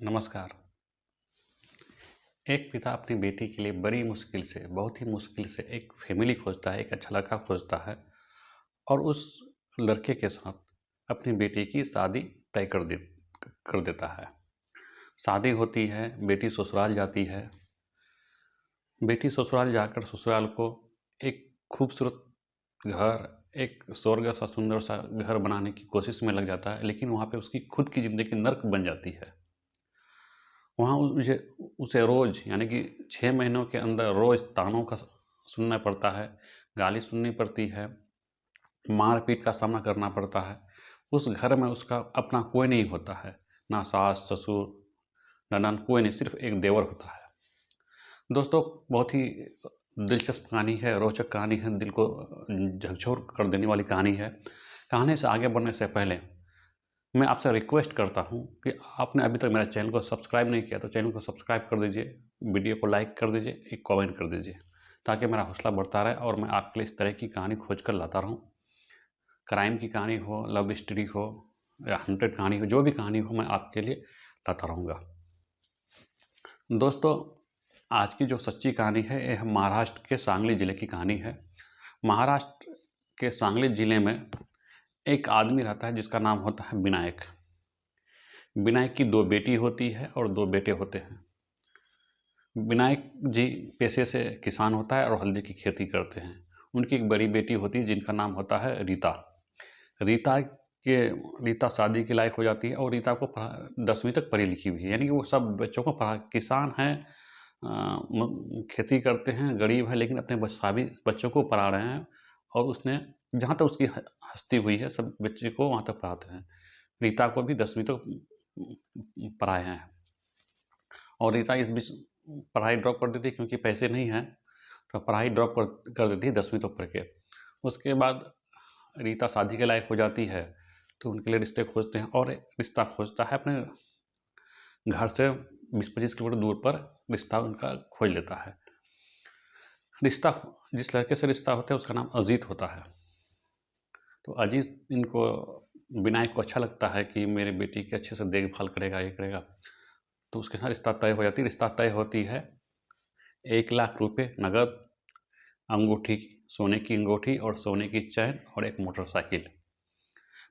नमस्कार। एक पिता अपनी बेटी के लिए बड़ी मुश्किल से, बहुत ही मुश्किल से एक फैमिली खोजता है, एक अच्छा लड़का खोजता है और उस लड़के के साथ अपनी बेटी की शादी तय कर देता है। शादी होती है, बेटी ससुराल जाती है। बेटी ससुराल जाकर ससुराल को एक खूबसूरत घर, एक स्वर्ग सा सुंदर सा घर बनाने की कोशिश में लग जाता है, लेकिन वहाँ पे उसकी खुद की ज़िंदगी नर्क बन जाती है। वहाँ उसे उसे रोज़ यानी कि 6 महीनों के अंदर रोज़ तानों का सुनना पड़ता है, गाली सुननी पड़ती है, मार-पीट का सामना करना पड़ता है। उस घर में उसका अपना कोई नहीं होता है, ना सास-ससुर, ननद कोई नहीं, सिर्फ़ एक देवर होता है। दोस्तों, बहुत ही दिलचस्प कहानी है, रोचक कहानी है, दिल को झकझोर कर देने वाली कहानी है। कहानी से आगे बढ़ने से पहले मैं आपसे रिक्वेस्ट करता हूँ कि आपने अभी तक मेरा चैनल को सब्सक्राइब नहीं किया तो चैनल को सब्सक्राइब कर दीजिए, वीडियो को लाइक कर दीजिए, एक कमेंट कर दीजिए ताकि मेरा हौसला बढ़ता रहे और मैं आपके लिए इस तरह की कहानी खोज कर लाता रहूँ। क्राइम की कहानी हो, लव स्टोरी हो या हॉन्टेड कहानी हो, जो भी कहानी हो मैं आपके लिए लाता रहूँगा। दोस्तों, आज की जो सच्ची कहानी है यह महाराष्ट्र के सांगली ज़िले की कहानी है। महाराष्ट्र के सांगली ज़िले में एक आदमी रहता है जिसका नाम होता है विनायक। विनायक की 2 बेटी होती है और 2 बेटे होते हैं। विनायक जी पेशे से किसान होता है और हल्दी की खेती करते हैं। उनकी एक बड़ी बेटी होती है जिनका नाम होता है रीता। रीता के रीता शादी के लायक हो जाती है और रीता को 10वीं तक पढ़ी लिखी हुई है, यानी कि वो सब बच्चों को पढ़ा, किसान हैं, खेती करते हैं, गरीब है, लेकिन अपने सभी बच्चों को पढ़ा रहे हैं और उसने जहाँ तक उसकी हस्ती हुई है सब बच्चे को वहाँ तक पढ़ाते हैं। रीता को भी 10वीं तक पढ़ाए हैं और रीता इस बीच पढ़ाई ड्रॉप कर देती है क्योंकि पैसे नहीं हैं, तो पढ़ाई ड्रॉप कर देती है 10वीं तक पढ़ के। उसके बाद रीता शादी के लायक हो जाती है तो उनके लिए रिश्ते खोजते हैं और रिश्ता खोजता है अपने घर से 20-25 किलोमीटर दूर पर रिश्ता उनका खोज लेता है। रिश्ता जिस लड़के से रिश्ता होता है उसका नाम अजीत होता है। तो अजीत इनको विनायक को अच्छा लगता है कि मेरे बेटी की अच्छे से देखभाल करेगा, ये करेगा, तो उसके साथ रिश्ता तय हो जाती है। रिश्ता तय होती है 1,00,000 रुपये नगद, अंगूठी, सोने की अंगूठी और सोने की चैन और एक मोटरसाइकिल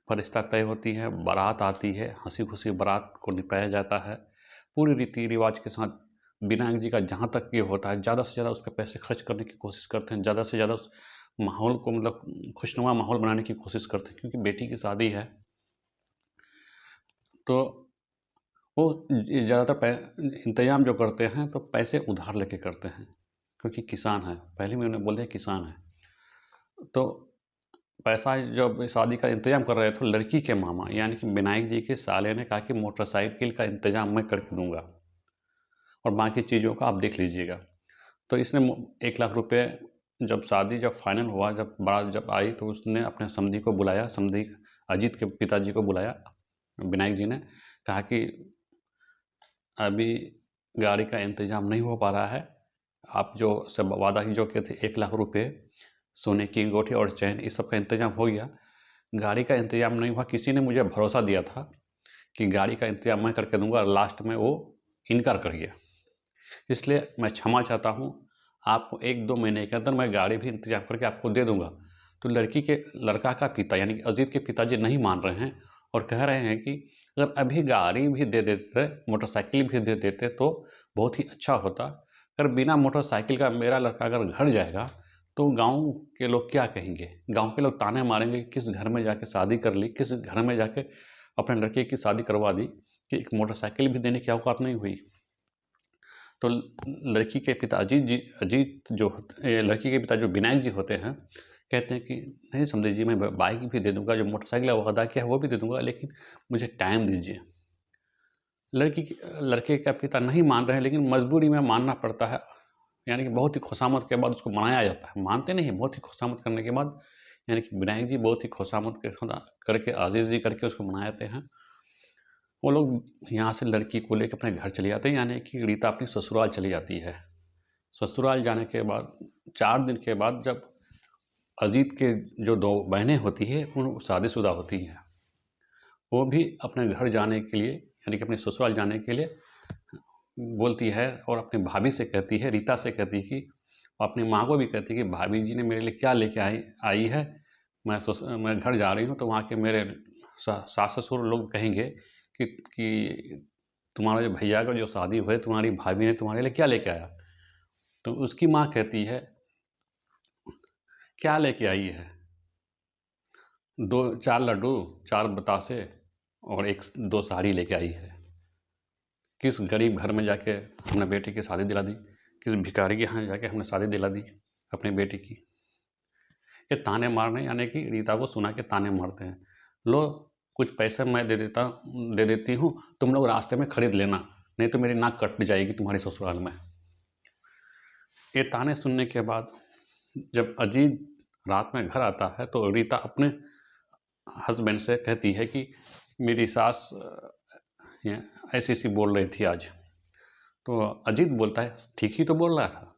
पर रिश्ता तय होती है। बारात आती है, हंसी खुशी बारात को निपटाया जाता है पूरी रीति रिवाज के साथ। विनायक जी का जहाँ तक ये होता है ज़्यादा से ज़्यादा उस पर पैसे खर्च करने की कोशिश करते हैं, ज़्यादा से ज़्यादा उस माहौल को मतलब खुशनुमा माहौल बनाने की कोशिश करते हैं क्योंकि बेटी की शादी है। तो वो ज़्यादातर इंतजाम जो करते हैं तो पैसे उधार लेके करते हैं क्योंकि किसान है, पहले भी उन्हें बोले किसान है। तो पैसा जब शादी का इंतजाम कर रहे थे, लड़की के मामा यानी कि विनायक जी के साले ने कहा कि मोटरसाइकिल का इंतजाम मैं करके दूंगा और बाकी चीज़ों का आप देख लीजिएगा। तो इसने 1,00,000 रुपये जब शादी जब फाइनल हुआ, जब बारात जब आई तो उसने अपने समधी को बुलाया, समधी अजीत के पिताजी को बुलाया। विनायक जी ने कहा कि अभी गाड़ी का इंतजाम नहीं हो पा रहा है, आप जो सब वादा की जो किए थे 1,00,000 रुपये, सोने की अंगूठी और चैन, इस सब का इंतजाम हो गया, गाड़ी का इंतजाम नहीं हुआ। किसी ने मुझे भरोसा दिया था कि गाड़ी का इंतजाम मैं करके दूंगा और लास्ट में वो इनकार कर गया, इसलिए मैं क्षमा चाहता हूँ। आपको 1-2 महीने के अंदर मैं गाड़ी भी इंतजाम करके आपको दे दूंगा। तो लड़का का पिता यानी कि अजीत के पिताजी नहीं मान रहे हैं और कह रहे हैं कि अगर अभी गाड़ी भी दे देते, मोटरसाइकिल भी दे देते तो बहुत ही अच्छा होता। अगर बिना मोटरसाइकिल का मेरा लड़का अगर घर जाएगा तो गांव के लोग क्या कहेंगे? गांव के लोग ताने मारेंगे कि किस घर में जाके शादी कर ली, किस घर में जाके अपने लड़के की शादी करवा दी कि एक मोटरसाइकिल भी देने की औकात नहीं हुई। तो लड़की के पिता अजीत जो लड़की के पिता जो विनायक जी होते हैं, कहते हैं कि नहीं समधी जी, मैं बाइक भी दे दूंगा, जो मोटरसाइकिल का वादा किया है वो भी दे दूंगा, लेकिन मुझे टाइम दीजिए। लड़के का पिता नहीं मान रहे हैं लेकिन मजबूरी में मानना पड़ता है, यानी कि बहुत ही खुशामद के बाद उसको मनाया जाता है। मानते नहीं, बहुत ही खुशामद करने के बाद, यानी कि विनायक जी बहुत ही खुशामद करके आजीज़ जी करके उसको मनाते हैं। वो लोग यहाँ से लड़की को लेकर अपने घर चले जाते हैं, यानी कि रीता अपनी ससुराल चली जाती है। ससुराल जाने के बाद 4 दिन के बाद जब अजीत के जो 2 बहनें होती हैं वो शादीशुदा होती हैं, वो भी अपने घर जाने के लिए यानी कि अपने ससुराल जाने के लिए बोलती है और अपनी भाभी से कहती है, रीता से कहती है कि अपनी माँ को भी कहती है कि भाभी जी ने मेरे लिए क्या लेके आई है। मैं घर जा रही हूँ तो वहाँ के मेरे सास ससुर लोग कहेंगे कि तुम्हारे भैया का जो शादी हुई तुम्हारी भाभी ने तुम्हारे लिए क्या लेके आया। तो उसकी माँ कहती है, क्या लेके आई है? 4 लड्डू, 4 बतासे और 2 साड़ी लेके आई है। किस गरीब घर में जाके हमने बेटी की शादी दिला दी, किस भिखारी के यहाँ जाके हमने शादी दिला दी अपनी बेटी की। ये ताने मारने, यानी कि रीता को सुना के ताने मारते हैं। लो कुछ पैसे मैं दे देती हूँ, तुम लोग रास्ते में खरीद लेना, नहीं तो मेरी नाक कट जाएगी तुम्हारे ससुराल में। ये ताने सुनने के बाद जब अजीत रात में घर आता है तो रीता अपने हस्बैंड से कहती है कि मेरी सास ऐसी ऐसी बोल रही थी आज। तो अजीत बोलता है, ठीक ही तो बोल रहा था,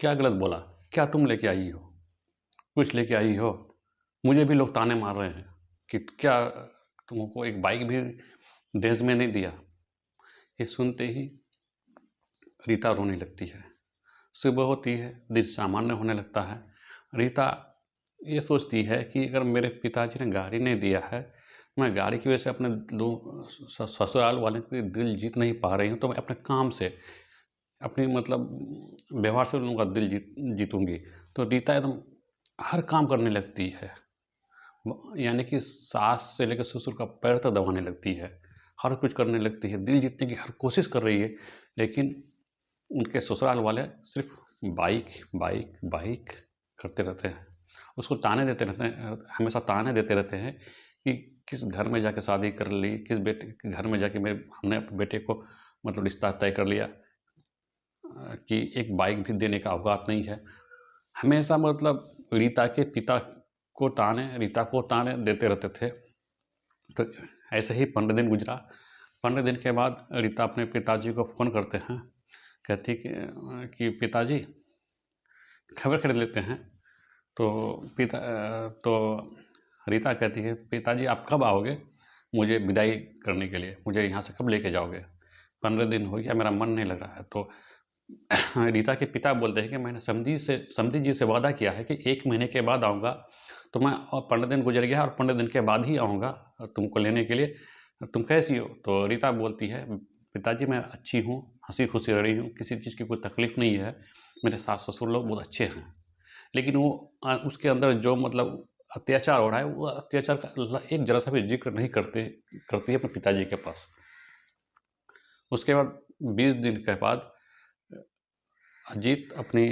क्या गलत बोला? क्या तुम लेके आई हो? कुछ लेके आई हो? मुझे भी लोग ताने मार रहे हैं कि क्या तुमको एक बाइक भी दहेज में नहीं दिया। ये सुनते ही रीता रोने लगती है। सुबह होती है, दिन सामान्य होने लगता है। रीता ये सोचती है कि अगर मेरे पिताजी ने गाड़ी नहीं दिया है, मैं गाड़ी की वजह से अपने ससुराल वाले के दिल जीत नहीं पा रही हूँ, तो मैं अपने काम से, अपनी मतलब व्यवहार से उनका दिल जीतूंगी। तो रीता एकदम हर काम करने लगती है, यानी कि सास से लेकर ससुर का पैर तक दबाने लगती है, हर कुछ करने लगती है, दिल जीतने की हर कोशिश कर रही है। लेकिन उनके ससुराल वाले सिर्फ बाइक बाइक बाइक करते रहते हैं, उसको ताने देते रहते हैं, हमेशा ताने देते रहते हैं कि किस घर में जाके शादी कर ली, किस बेटे के घर में जाके हमने अपने बेटे को मतलब रिश्ता तय कर लिया कि एक बाइक भी देने का औकात नहीं है। हमेशा मतलब रीता के पिता को रीता को ताने देते रहते थे। तो ऐसे ही 15 दिन गुजरा। 15 दिन के बाद रीता अपने पिताजी को फ़ोन करते हैं, कहती कि पिताजी खबर खरीद लेते हैं। तो रीता कहती है, पिताजी आप कब आओगे मुझे विदाई करने के लिए, मुझे यहाँ से कब लेके जाओगे? 15 दिन हो गया, मेरा मन नहीं लग रहा है। तो रीता के पिता बोलते हैं कि मैंने समधी जी से वादा किया है कि 1 महीने के बाद आऊँगा, तो मैं 15 दिन गुजर गया और 15 दिन के बाद ही आऊँगा तुमको लेने के लिए, तुम कैसी हो? तो रीता बोलती है, पिताजी मैं अच्छी हूँ, हंसी खुशी रह रही हूँ, किसी चीज़ की कोई तकलीफ़ नहीं है, मेरे सास ससुर लोग बहुत अच्छे हैं। लेकिन वो उसके अंदर जो मतलब अत्याचार हो रहा है, वो अत्याचार का एक जरा सा भी जिक्र नहीं करती है अपने पिताजी के पास। उसके बाद 20 दिन के बाद अजीत अपनी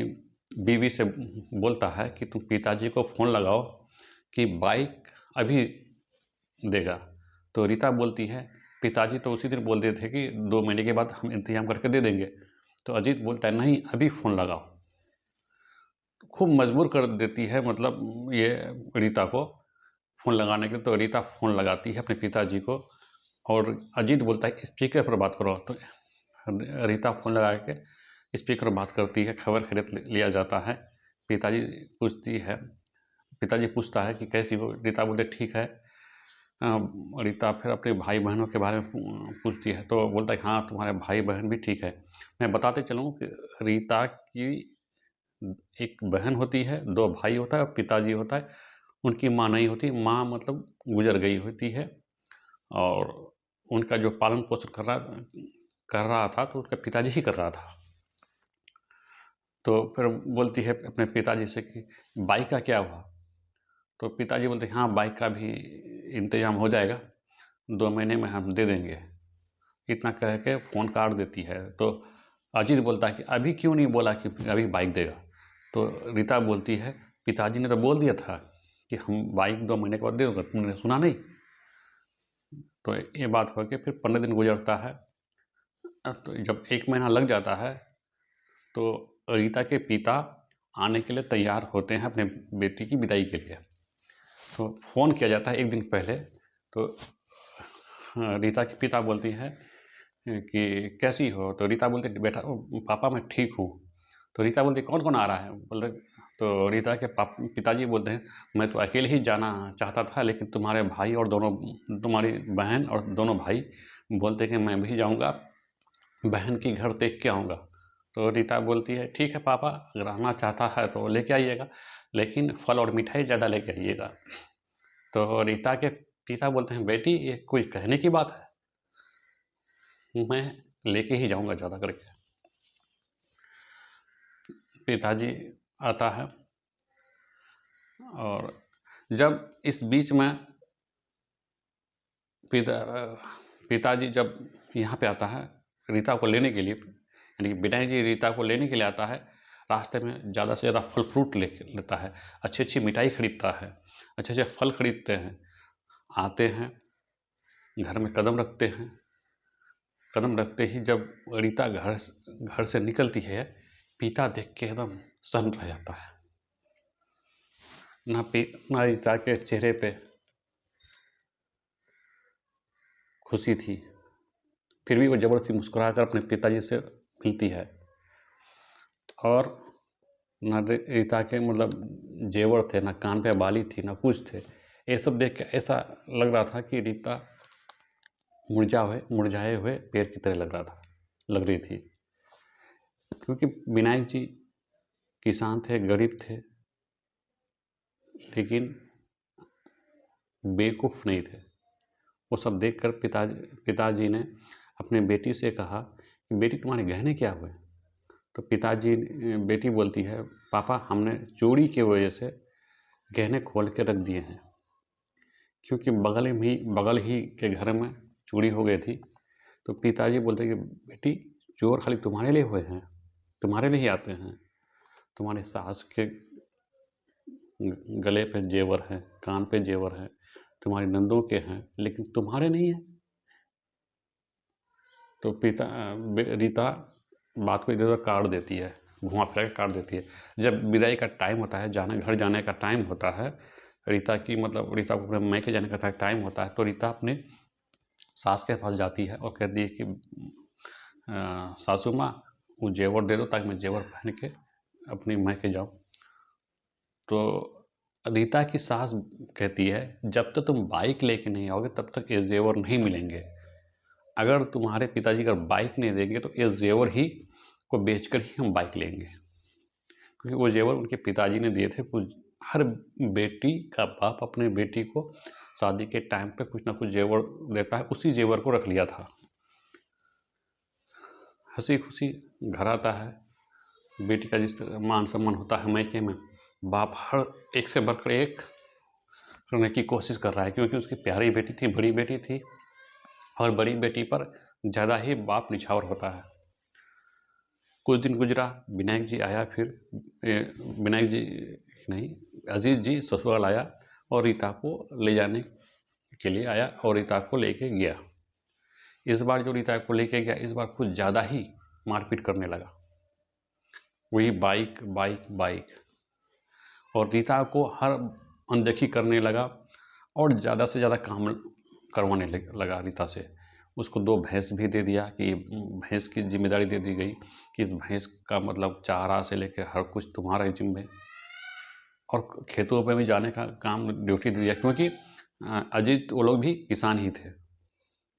बीवी से बोलता है कि तुम पिताजी को फ़ोन लगाओ कि बाइक अभी देगा। तो रीता बोलती है, पिताजी तो उसी दिन बोल दिए थे कि 2 महीने के बाद हम इंतजाम करके दे देंगे। तो अजीत बोलता है, नहीं अभी फ़ोन लगाओ। खूब मजबूर कर देती है मतलब ये रीता को फ़ोन लगाने के लिए। तो रीता फ़ोन लगाती है अपने पिताजी को और अजीत बोलता है कि स्पीकर पर बात करो। तो रीता फ़ोन लगा के स्पीकर पर बात करती है, खबर खरीद लिया जाता है। पिताजी पूछता है कि कैसी हो? रीता बोलते ठीक है। रीता फिर अपने भाई बहनों के बारे में पूछती है, तो बोलता है हाँ तुम्हारे भाई बहन भी ठीक है। मैं बताते चलूँ कि रीता की एक बहन होती है, 2 भाई होता है और पिताजी होता है। उनकी माँ नहीं होती, माँ मतलब गुजर गई होती है और उनका जो पालन पोषण कर रहा था तो उसका पिताजी ही कर रहा था। तो फिर बोलती है अपने पिताजी से कि बाइक का क्या हुआ? तो पिताजी बोलते हैं हाँ बाइक का भी इंतजाम हो जाएगा, 2 महीने में हम दे देंगे। इतना कह के फ़ोन काट देती है। तो अजीत बोलता है कि अभी क्यों नहीं बोला कि अभी बाइक देगा? तो रीता बोलती है, पिताजी ने तो बोल दिया था कि हम बाइक 2 महीने के बाद दे दूँगा, तुमने सुना नहीं? तो ये बात हो के फिर 15 दिन गुजरता है। तो जब 1 महीना लग जाता है तो रीता के पिता आने के लिए तैयार होते हैं अपने बेटी की विदाई के लिए। तो फ़ोन किया जाता है 1 दिन पहले। तो रीता के पिता बोलती हैं कि कैसी हो? तो रीता बोलती है बेटा पापा मैं ठीक हूँ। तो रीता बोलती है कौन-कौन आ रहा है? बोले तो रीता के पिताजी बोलते हैं मैं तो अकेले ही जाना चाहता था, लेकिन तुम्हारे भाई और तुम्हारी बहन और दोनों भाई बोलते कि मैं भी जाऊँगा, बहन की घर देख के आऊँगा। तो रीता बोलती है ठीक है पापा, अगर आना चाहता है तो लेके आइएगा, लेकिन फल और मिठाई ज़्यादा लेके आइएगा। तो रीता के पिता बोलते हैं बेटी ये कोई कहने की बात है, मैं लेके ही जाऊँगा ज़्यादा करके। पिताजी आता है और जब इस बीच में पिताजी जब यहाँ पे आता है रीता को लेने के लिए, यानी कि विनायक जी रीता को लेने के लिए आता है, रास्ते में ज़्यादा से ज़्यादा फल फ्रूट लेता है, अच्छी अच्छी मिठाई खरीदता है, अच्छे अच्छे फल खरीदते हैं। आते हैं घर में कदम रखते हैं, कदम रखते ही जब रीता घर से निकलती है, पिता देख के एकदम सन्न रह जाता है। ना रीता के चेहरे पे खुशी थी, फिर भी वो ज़बरदस्ती मुस्कुराकर अपने पिताजी से मिलती है। और ना रीता के मतलब जेवर थे, ना कान पे बाली थी, ना कुछ थे। ये सब देख के ऐसा लग रहा था कि रीता मुरझाए हुए पेड़ की तरह लग रही थी। क्योंकि विनायक जी किसान थे, गरीब थे, लेकिन बेवकूफ़ नहीं थे। वो सब देखकर पिताजी ने अपने बेटी से कहा कि बेटी तुम्हारे गहने क्या हुए? तो बेटी बोलती है पापा हमने चोरी की वजह से गहने खोल के रख दिए हैं, क्योंकि बगल ही के घर में चोरी हो गई थी। तो पिताजी बोलते कि बेटी चोर खाली तुम्हारे लिए हुए हैं, तुम्हारे लिए ही आते हैं। तुम्हारे सास के गले पे जेवर हैं, कान पे जेवर हैं, तुम्हारी नंदों के हैं, लेकिन तुम्हारे नहीं हैं। तो रीता बात को इधर उधर काट देती है, घुमा फिरा के काट देती है। जब विदाई का टाइम होता है, घर जाने का टाइम होता है, रीता को अपने मायके जाने का टाइम होता है, तो रीता अपने सास के पास जाती है और कहती है कि सासू माँ वो जेवर दे दो ताकि मैं जेवर पहन के अपनी मायके जाऊँ। तो रीता की सास कहती है जब तक तुम बाइक लेके नहीं आओगे तब तक ये जेवर नहीं मिलेंगे। अगर तुम्हारे पिताजी अगर बाइक नहीं देंगे तो ये जेवर ही को बेचकर ही हम बाइक लेंगे, क्योंकि वो जेवर उनके पिताजी ने दिए थे। हर बेटी का बाप अपने बेटी को शादी के टाइम पे कुछ ना कुछ जेवर देता है, उसी जेवर को रख लिया था। हंसी खुशी घर आता है, बेटी का जिस तरह मान सम्मान होता है मायके में, बाप हर एक से बढ़कर एक करने की कोशिश कर रहा है, क्योंकि उसकी प्यारी बेटी थी, बड़ी बेटी थी, और बड़ी बेटी पर ज़्यादा ही बाप निछावर होता है। कुछ दिन गुजरा, विनायक जी आया, विनायक जी नहीं, अजीत जी ससुराल आया और रीता को ले जाने के लिए आया और रीता को लेके गया। इस बार जो रीता को लेके गया, इस बार कुछ ज़्यादा ही मारपीट करने लगा, वही बाइक बाइक बाइक, और रीता को हर अनदेखी करने लगा और ज़्यादा से ज़्यादा काम करवाने लगा रीता से। उसको 2 भैंस भी दे दिया कि भैंस की जिम्मेदारी दे दी गई कि इस भैंस का मतलब चारा से लेकर हर कुछ तुम्हारा जिम्मे, और खेतों पे भी जाने का काम ड्यूटी दे दिया, क्योंकि अजीत वो लोग भी किसान ही थे,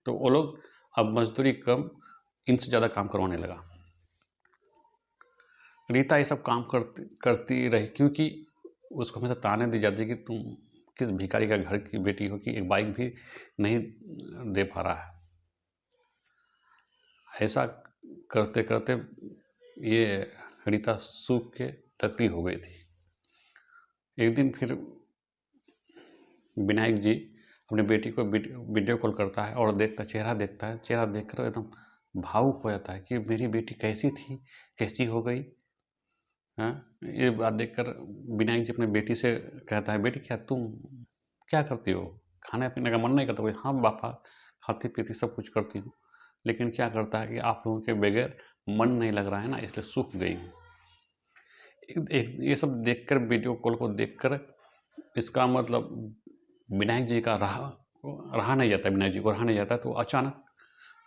तो वो लोग अब मजदूरी कम, इनसे ज़्यादा काम करवाने लगा। रीता ये सब काम करती रही, क्योंकि उसको हमेशा ताने दी जाती कि तुम किस भिखारी का घर की बेटी हो कि एक बाइक भी नहीं दे पा रहा है। ऐसा करते करते ये रीता सूख के टकरी हो गई थी। एक दिन फिर विनायक जी अपनी बेटी को वीडियो कॉल करता है और चेहरा देखता है, चेहरा देखकर एकदम भावुक हो जाता है कि मेरी बेटी कैसी थी, कैसी हो गई। हाँ, ये बात देखकर विनायक जी अपनी बेटी से कहता है बेटी क्या तुम क्या करती हो, खाने पीने का मन नहीं करता? बोली हाँ पापा, खाती पीती सब कुछ करती हूँ, लेकिन क्या करता है कि आप लोगों के बगैर मन नहीं लग रहा है ना, इसलिए सूख गई हूँ। ये सब देखकर, वीडियो कॉल को देखकर, इसका मतलब विनायक जी का रहा नहीं जाता, विनायक जी को रहा नहीं जाता, तो अचानक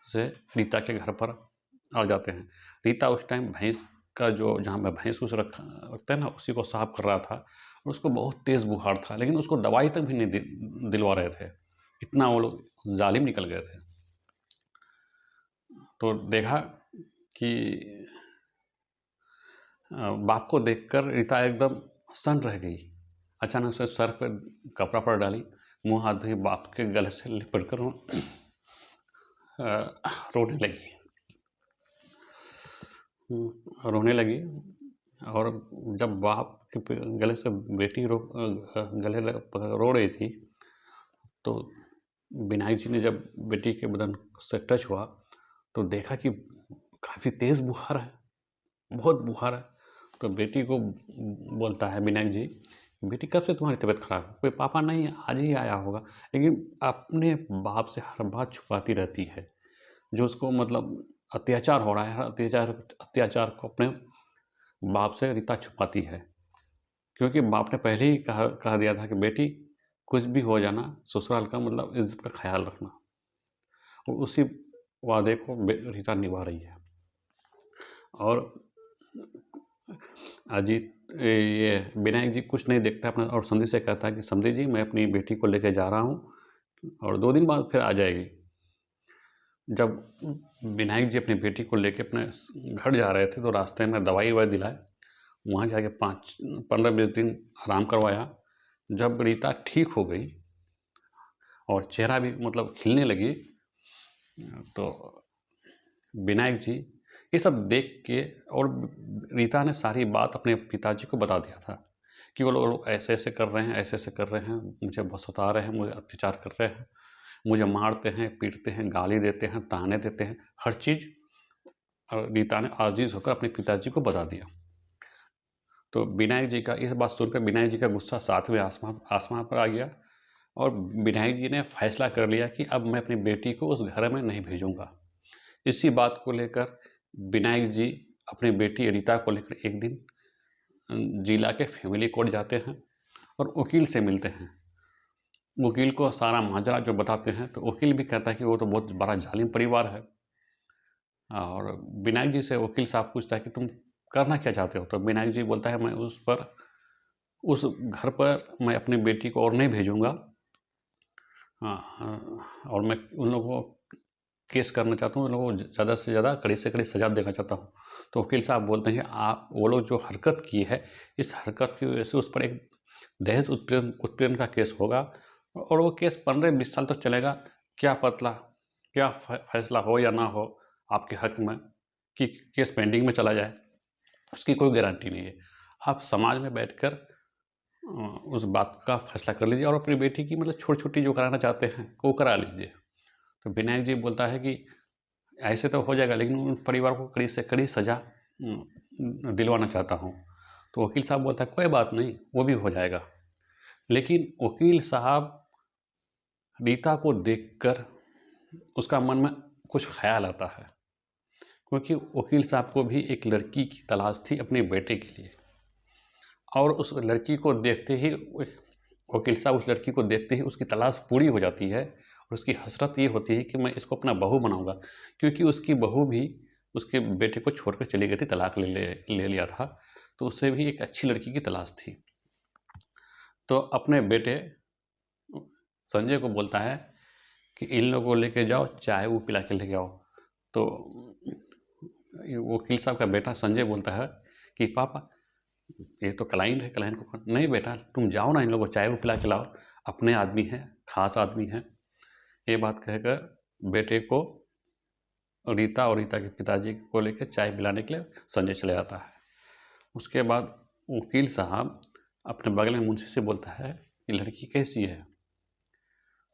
से रीता के घर पर आ जाते हैं। रीता उस टाइम भैंस का जो जहाँ पे भैंस उस रखते हैं ना, उसी को साफ कर रहा था, और उसको बहुत तेज़ बुखार था, लेकिन उसको दवाई तक भी नहीं दिलवा रहे थे, इतना वो लोग जालिम निकल गए थे। तो देखा कि बाप को देखकर रीता एकदम सन्न रह गई। अचानक से सर पर कपड़ा पड़ डाली, मुंह हाथ धोई, बाप के गले से लिपट कर रोने लगी। रोने लगी। और जब बाप के गले से बेटी रो रही थी, तो विनायक जी ने जब बेटी के बदन से टच हुआ तो देखा कि काफ़ी तेज़ बुखार है, बहुत बुखार है। तो बेटी को बोलता है विनायक जी, बेटी कब से तुम्हारी तबीयत खराब है? कोई पापा नहीं है, आज ही आया होगा। लेकिन अपने बाप से हर बात छुपाती रहती है। जो उसको मतलब अत्याचार हो रहा है, हर अत्याचार को अपने बाप से रीता छुपाती है। क्योंकि बाप ने पहले ही कह दिया था कि बेटी कुछ भी हो जाना, ससुराल का मतलब इज्जत का ख्याल रखना। और उसी वादे को रीता निभा रही है। और अजीत ये विनायक जी कुछ नहीं देखता अपना, और समधी से कहता है कि समधी जी, मैं अपनी बेटी को लेकर जा रहा हूँ और 2 दिन बाद फिर आ जाएगी। जब विनायक जी अपनी बेटी को लेकर अपने घर जा रहे थे तो रास्ते में दवाई ववाई दिलाए, वहाँ जाके 15-20 दिन आराम करवाया। जब रीता ठीक हो गई और चेहरा भी मतलब खिलने लगी, तो विनायक जी ये सब देख के, और रीता ने सारी बात अपने पिताजी को बता दिया था कि वो लोग ऐसे ऐसे कर रहे हैं, ऐसे ऐसे कर रहे हैं, मुझे बहुत सता रहे हैं, मुझे अत्याचार कर रहे हैं, मुझे मारते हैं, पीटते हैं, गाली देते हैं, ताने देते हैं, हर चीज़ रीता ने आजीज होकर अपने पिताजी को बता दिया। तो विनायक जी का इस बात सुनकर विनायक जी का गुस्सा 7वें आसमान पर आ गया, और विनायक जी ने फैसला कर लिया कि अब मैं अपनी बेटी को उस घर में नहीं भेजूंगा। इसी बात को लेकर विनायक जी अपनी बेटी रीता को लेकर एक दिन जिला के फैमिली कोर्ट जाते हैं और वकील से मिलते हैं। वकील को सारा माजरा जो बताते हैं, तो वकील भी कहता है कि वो तो बहुत बड़ा जालिम परिवार है। और विनायक जी से वकील साहब पूछता है कि तुम करना क्या चाहते हो? तो विनायक जी बोलता है, मैं उस घर पर मैं अपनी बेटी को और नहीं भेजूंगा। और मैं उन लोगों को केस करना चाहता हूँ, उन लोगों को ज़्यादा से ज़्यादा कड़ी से कड़ी सज़ा देना चाहता हूँ। तो वकील साहब बोलते हैं, आप वो लोग जो हरकत की है, इस हरकत की वजह से उस पर एक दहेज उत्पीड़न का केस होगा, और वो केस 15-20 साल तक चलेगा। क्या फैसला हो या ना हो आपके हक में, कि केस पेंडिंग में चला जाए, उसकी कोई गारंटी नहीं है। आप समाज में बैठकर उस बात का फैसला कर लीजिए, और अपनी बेटी की मतलब छोटी छोटी जो कराना चाहते हैं वो करा लीजिए। तो विनायक जी बोलता है कि ऐसे तो हो जाएगा, लेकिन उन परिवार को कड़ी से कड़ी सज़ा दिलवाना चाहता हूँ। तो वकील साहब बोलता है, कोई बात नहीं, वो भी हो जाएगा। लेकिन वकील साहब रीता को देखकर उसका मन में कुछ ख्याल आता है, क्योंकि वकील साहब को भी एक लड़की की तलाश थी अपने बेटे के लिए। और उस लड़की को देखते ही वकील साहब उस लड़की को देखते ही उसकी तलाश पूरी हो जाती है, और उसकी हसरत ये होती है कि मैं इसको अपना बहू बनाऊंगा। क्योंकि उसकी बहू भी उसके बेटे को छोड़कर चली गई थी, तलाक ले लिया था, तो उससे भी एक अच्छी लड़की की तलाश थी। तो अपने बेटे संजय को बोलता है कि इन लोगों को लेके जाओ, चाय वो पिला के लेके आओ। तो वकील साहब का बेटा संजय बोलता है कि पापा, ये तो क्लाइंट है, क्लाइंट को नहीं बेटा, तुम जाओ ना, इन लोगों को चाय वो पिला के लाओ, अपने आदमी हैं, खास आदमी हैं। ये बात कहकर बेटे को रीता और रीता के पिताजी को लेकर चाय पिलाने के लिए संजय चले जाता है। उसके बाद वकील साहब अपने बगल में मुंशी से बोलता है कि लड़की कैसी है?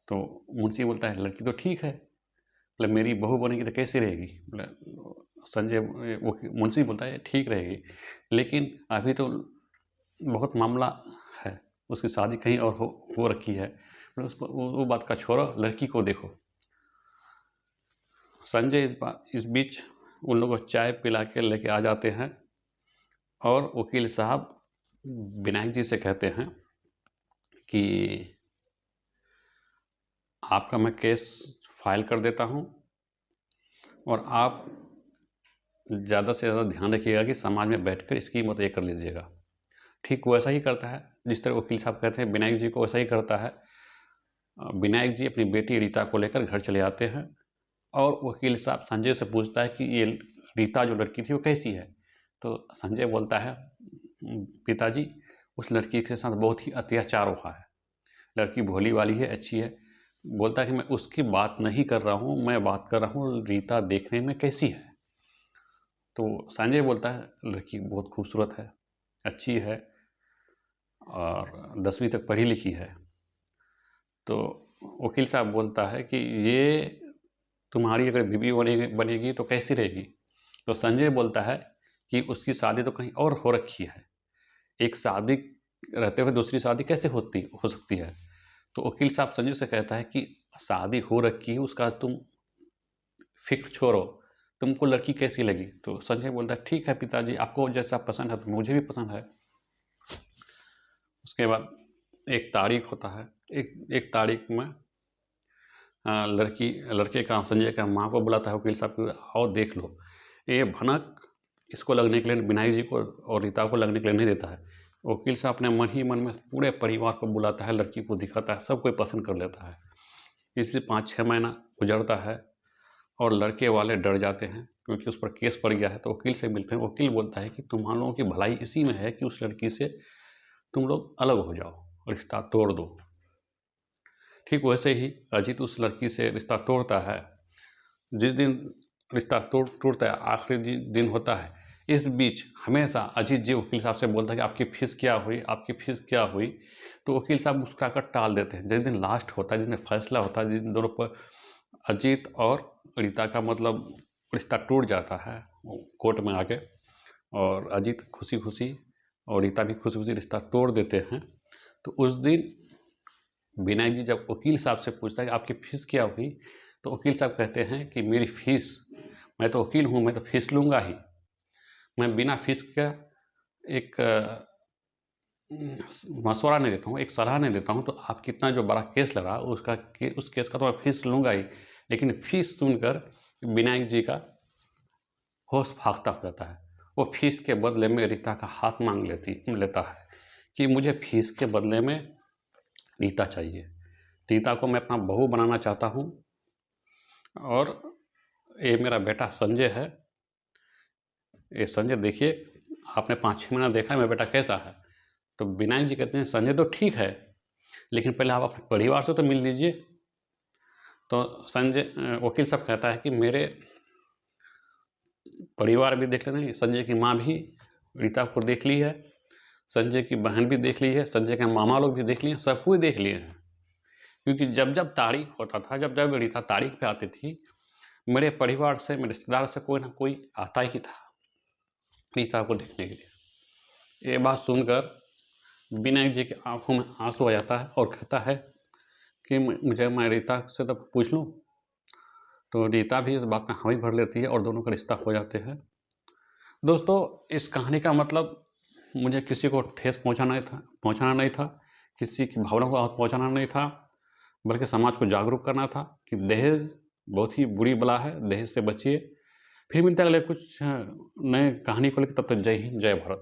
तो मुंशी बोलता है, लड़की तो ठीक है, मतलब मेरी बहू बनेगी तो कैसी रहेगी? संजय मुंशी बोलता है, ठीक रहेगी, लेकिन अभी तो बहुत मामला है, उसकी शादी कहीं और हो रखी है, वो बात का छोड़ो, लड़की को देखो। संजय इस बीच उन लोगों को चाय पिला के लेके आ जाते हैं, और वकील साहब विनायक जी से कहते हैं कि आपका मैं केस फाइल कर देता हूँ, और आप ज़्यादा से ज़्यादा ध्यान रखिएगा कि समाज में बैठकर इसकी मत ये कर लीजिएगा। ठीक वैसा ही करता है जिस तरह वकील साहब कहते हैं, विनायक जी को वैसा ही करता है। विनायक जी अपनी बेटी रीता को लेकर घर चले आते हैं, और वकील साहब संजय से पूछता है कि ये रीता जो लड़की थी वो कैसी है। तो संजय बोलता है, पिताजी उस लड़की के साथ बहुत ही अत्याचार हुआ है, लड़की भोली वाली है, अच्छी है। बोलता है कि मैं उसकी बात नहीं कर रहा हूँ, मैं बात कर रहा हूँ रीता देखने में कैसी है। तो संजय बोलता है लड़की बहुत खूबसूरत है, अच्छी है और 10वीं तक पढ़ी लिखी है। तो वकील साहब बोलता है कि ये तुम्हारी अगर बीवी बनेगी तो कैसी रहेगी। तो संजय बोलता है कि उसकी शादी तो कहीं और हो रखी है, एक शादी रहते हुए दूसरी शादी कैसे हो सकती है। तो वकील साहब संजय से कहता है कि शादी हो रखी है, उसका तुम फिक्र छोड़ो, तुमको लड़की कैसी लगी। तो संजय बोलता है ठीक है पिताजी, आपको जैसा पसंद है तो मुझे भी पसंद है। उसके बाद एक तारीख होता है, एक तारीख में लड़के का संजय का माँ को बुलाता है वकील साहब को, आओ देख लो। ये भनक इसको लगने के लिए, विनायक जी को और रीता को लगने के लिए नहीं देता है। वकील साहब अपने मन ही मन में पूरे परिवार को बुलाता है, लड़की को दिखाता है, सब कोई पसंद कर लेता है। इससे 5-6 महीना गुजरता है और लड़के वाले डर जाते हैं क्योंकि उस पर केस पड़ गया है। तो वकील से मिलते हैं, वकील बोलता है कि तुम लोगों की भलाई इसी में है कि उस लड़की से तुम लोग अलग हो जाओ, रिश्ता तोड़ दो। ठीक वैसे ही अजीत उस लड़की से रिश्ता तोड़ता है। जिस दिन रिश्ता टूटता है, आखिरी दिन होता है, इस बीच हमेशा अजीत जी वकील साहब से बोलता है कि आपकी फ़ीस क्या हुई, आपकी फ़ीस क्या हुई। तो वकील साहब मुस्कुराकर टाल देते हैं। जिस दिन लास्ट होता है, जिस दिन फैसला होता है, जिस दिन दोनों पर अजीत और रीता का मतलब रिश्ता टूट जाता है कोर्ट में आके, और अजीत खुशी खुशी और रीता भी खुशी खुशी रिश्ता तोड़ देते हैं। तो उस दिन विनायक जी जब वकील साहब से पूछता है कि आपकी फ़ीस क्या हुई, तो वकील साहब कहते हैं कि मेरी फ़ीस, मैं तो वकील हूँ, मैं तो फ़ीस लूँगा ही, मैं बिना फ़ीस का एक मशवरा नहीं देता हूँ, एक सलाह नहीं देता हूँ। तो आप कितना जो बड़ा केस लड़ा उस केस का तो मैं फ़ीस लूँगा ही। लेकिन फ़ीस सुनकर विनायक जी का होश फाख्ता हो जाता है। वो फ़ीस के बदले में रीता का हाथ मांग लेता है कि मुझे फ़ीस के बदले में रीता चाहिए, रीता को मैं अपना बहू बनाना चाहता हूँ। और ये मेरा बेटा संजय है, ये संजय देखिए, आपने 5-6 महीना देखा है मेरा बेटा कैसा है। तो विनायक जी कहते हैं संजय तो ठीक है, लेकिन पहले आप अपने परिवार से तो मिल लीजिए। तो वकील साहब कहता है कि मेरे परिवार भी देख लेना, संजय की माँ भी रीता को देख ली है, संजय की बहन भी देख ली है, संजय के मामा लोग भी देख लिए, सब कोई देख लिए हैं। क्योंकि जब जब तारीख होता था, जब जब रीता तारीख पे आती थी, मेरे परिवार से, मेरे रिश्तेदार से कोई ना कोई आता ही था रीता को देखने के लिए। ये बात सुनकर विनायक जी की आंखों में आंसू आ जाता है और कहता है कि मैं रीता से तो पूछ लूँ। तो रीता भी इस बात में हामी भर लेती है और दोनों का रिश्ता हो जाते हैं। दोस्तों, इस कहानी का मतलब मुझे किसी को ठेस पहुंचाना नहीं था, किसी की भावना को आहत पहुंचाना नहीं था, बल्कि समाज को जागरूक करना था कि दहेज बहुत ही बुरी बला है, दहेज से बचिए। फिर मिलते हैं अगले कुछ नए कहानी को लेकर, तब तक जय हिंद, जय भारत।